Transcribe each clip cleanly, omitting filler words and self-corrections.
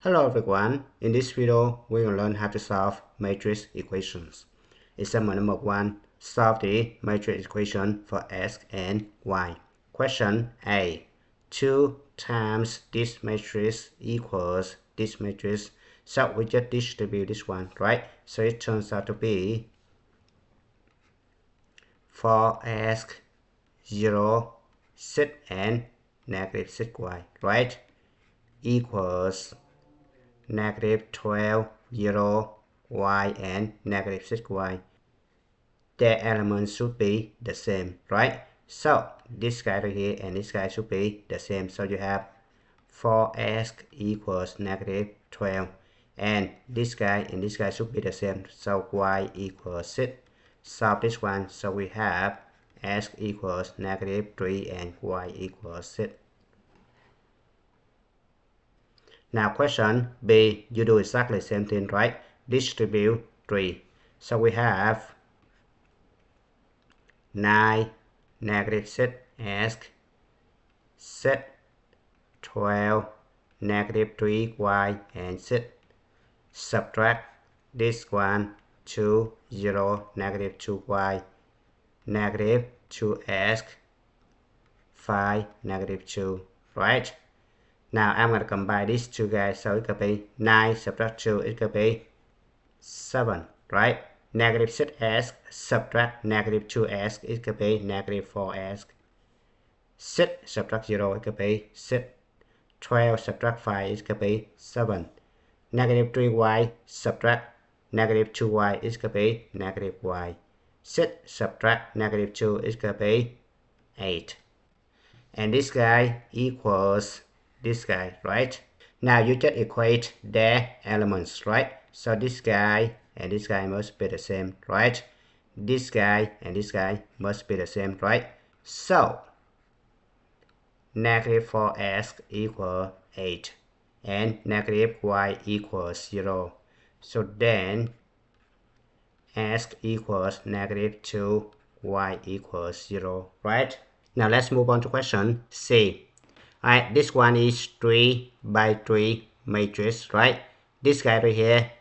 Hello everyone, in this video we will learn how to solve matrix equations. Example number 1, solve the matrix equation for x and y. Question A, 2 times this matrix equals this matrix. So we just distribute this one, right? So it turns out to be 4x 0 6 and negative 6y, right? Equals negative 12, 0, y and negative 6y. Their elements should be the same, right? So this guy right here and this guy should be the same. So you have 4x equals negative 12. And this guy and this guy should be the same. So y equals 6. Solve this one. So we have x equals negative 3 and y equals 6. Now question B, you do exactly the same thing, right? Distribute 3. So we have 9, negative 6x, 6, 12, negative 3y, and 6. Subtract this one, 2, 0, negative 2y, negative 2x, 5, negative 2, right? Now I'm going to combine these two guys, so it could be 9 subtract 2, it could be 7, right? Negative 6x subtract negative 2x, it could be negative 4x. 6 subtract 0, it could be 6. 12 subtract 5, it could be 7. Negative 3y subtract negative 2y, it could be negative y. 6 subtract negative 2, it could be 8. And this guy equals this guy, right? Now you just equate their elements, right? So this guy and this guy must be the same, right? This guy and this guy must be the same, right? So negative 4x equals 8 and negative y equals 0. So then x equals negative 2, y equals 0, right? Now let's move on to question C. Alright, this one is 3 by 3 matrix, right? This guy right here,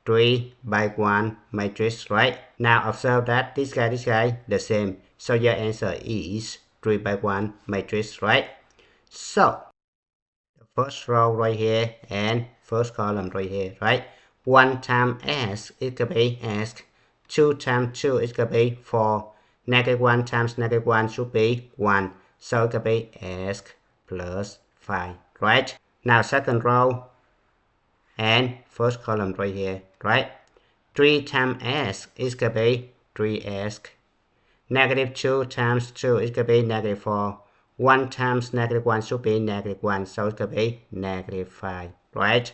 3 by 1 matrix, right? Now observe that this guy, the same. So your answer is 3 by 1 matrix, right? So, the first row right here and first column right here, right? 1 times s, it could be s. 2 times 2, it could be 4. Negative 1 times negative 1 should be 1. So it could be s plus 5, right? Now second row and first column right here, right? 3 times s, it could be 3s. Negative 2 times 2, it could be negative 4. 1 times negative 1 should be negative 1, so it could be negative 5, right?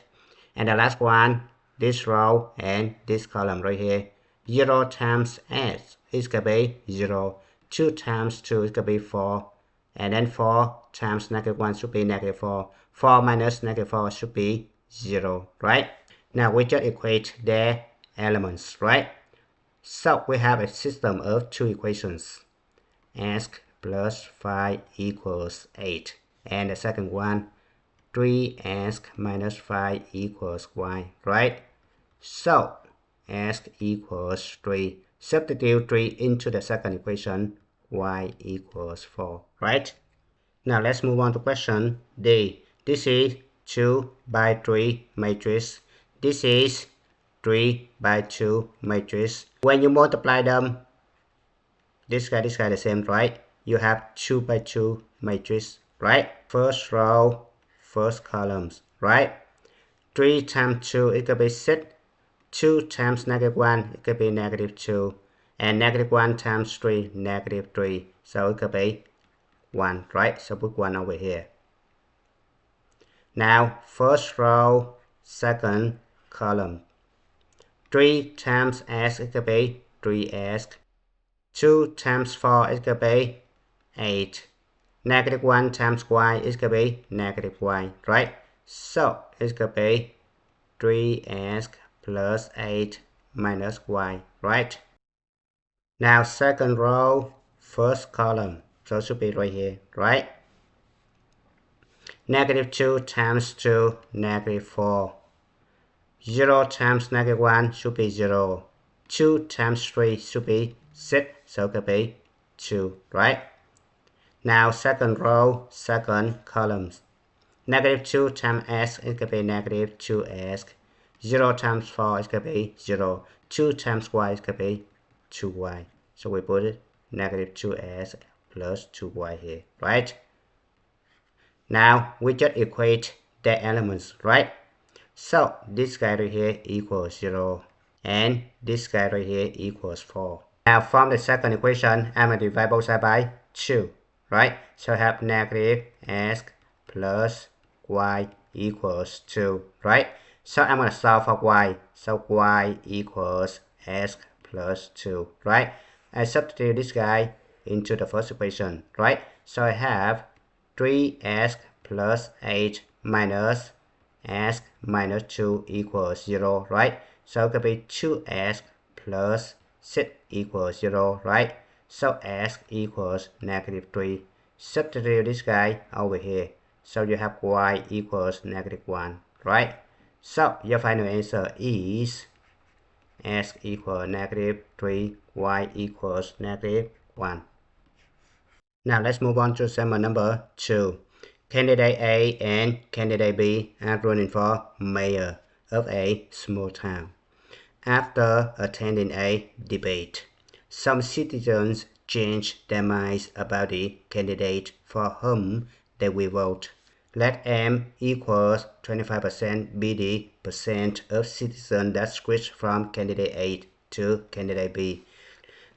And the last one, this row and this column right here. 0 times s, it could be 0. 2 times 2, it could be 4. And then 4 times negative 1 should be negative 4. 4 minus negative 4 should be 0, right? Now we just equate their elements, right? So we have a system of two equations. X plus 5 equals 8. And the second one, 3x minus 5 equals y, right? So x equals 3. Substitute 3 into the second equation, y equals 4, right? Now let's move on to question D. This is 2 by 3 matrix. This is 3 by 2 matrix. When you multiply them, this guy the same, right? You have 2 by 2 matrix, right? First row, first columns, right? 3 times 2, it could be 6. 2 times negative 1, it could be negative 2. And negative 1 times 3, negative 3. So it could be 1, right? So put 1 over here. Now, first row, second column. 3 times s, it could be 3s. 2 times 4, it could be 8. Negative 1 times y, it could be negative y, right? So, it could be 3s plus 8 minus y, right? Now, second row, first column. So it should be right here, right? Negative 2 times 2, negative 4. 0 times negative 1 should be 0. 2 times 3 should be 6, so it could be 2, right? Now second row, second columns. Negative 2 times x, it could be negative 2x. 0 times 4, it could be 0. 2 times y, it could be 2y. So we put it negative 2x plus 2y here, right? Now we just equate the elements, right? So this guy right here equals 0. And this guy right here equals 4. Now from the second equation, I'm going to divide both sides by 2, right? So I have negative x plus y equals 2, right? So I'm going to solve for y. So y equals x plus 2, right? I substitute this guy into the first equation, right? So I have 3x plus 8 minus x minus 2 equals 0, right? So it could be 2x plus 6 equals 0, right? So x equals negative 3. Substitute this guy over here. So you have y equals negative 1, right? So your final answer is x equals negative 3, y equals negative 1. Now let's move on to assignment number 2. Candidate A and candidate B are running for mayor of a small town. After attending a debate, some citizens changed their minds about the candidate for whom they will vote. Let M equals 25% be the percent of citizens that switch from candidate A to candidate B.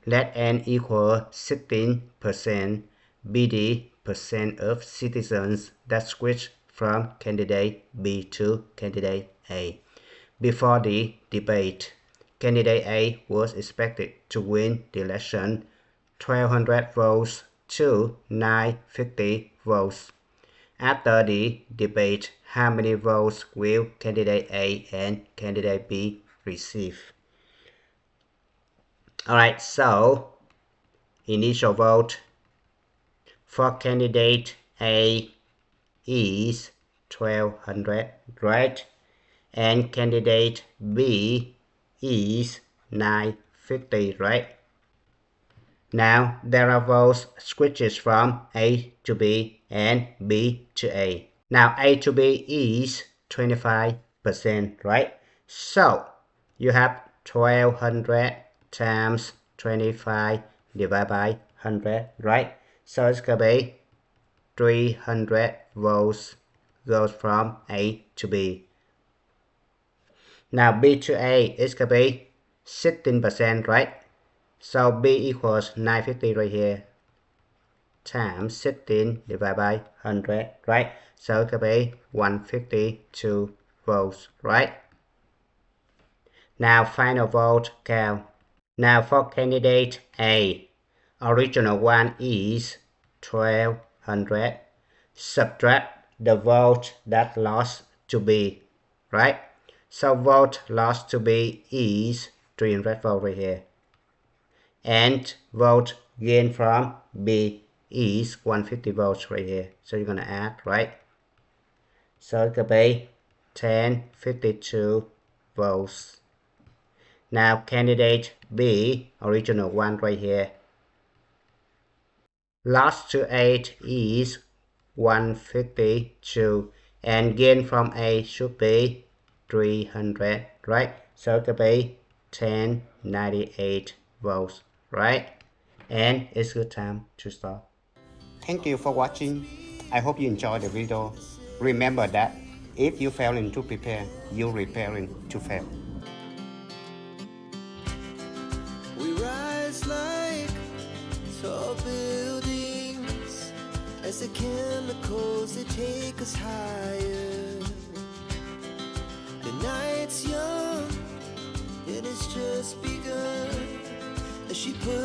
Let N equal 16% be the percent of citizens that switch from candidate B to candidate A. Before the debate, candidate A was expected to win the election 1,200 votes to 950 votes. After the debate, how many votes will candidate A and candidate B receive? Alright, so initial vote for candidate A is 1,200, right? And candidate B is 950, right? Now there are votes switches from A to B and B to A. Now A to B is 25%, right? So you have 1,200 times 25 divided by 100, right? So it's going to be 300 votes goes from A to B. Now B to A is going to be 16%, right? So B equals 950 right here times 16 divided by 100, right? So it could be 152 votes, right? Now final vote count. Now for candidate A, original one is 1,200. Subtract the vote that lost to B, right? So vote lost to B is 300 votes right here. And vote gain from B is 150 votes right here. So you're going to add, right? So it could be 1052 votes. Now candidate B, original one right here. Lost to 8 is 152 and gain from A should be 300, right? So it could be 1098 votes, right? And it's good time to stop. Thank you for watching. I hope you enjoyed the video. Remember that if you failing to prepare, you're preparing to fail. We rise like tall buildings as the chemicals, they take us higher. The night's young and it's just begun as she puts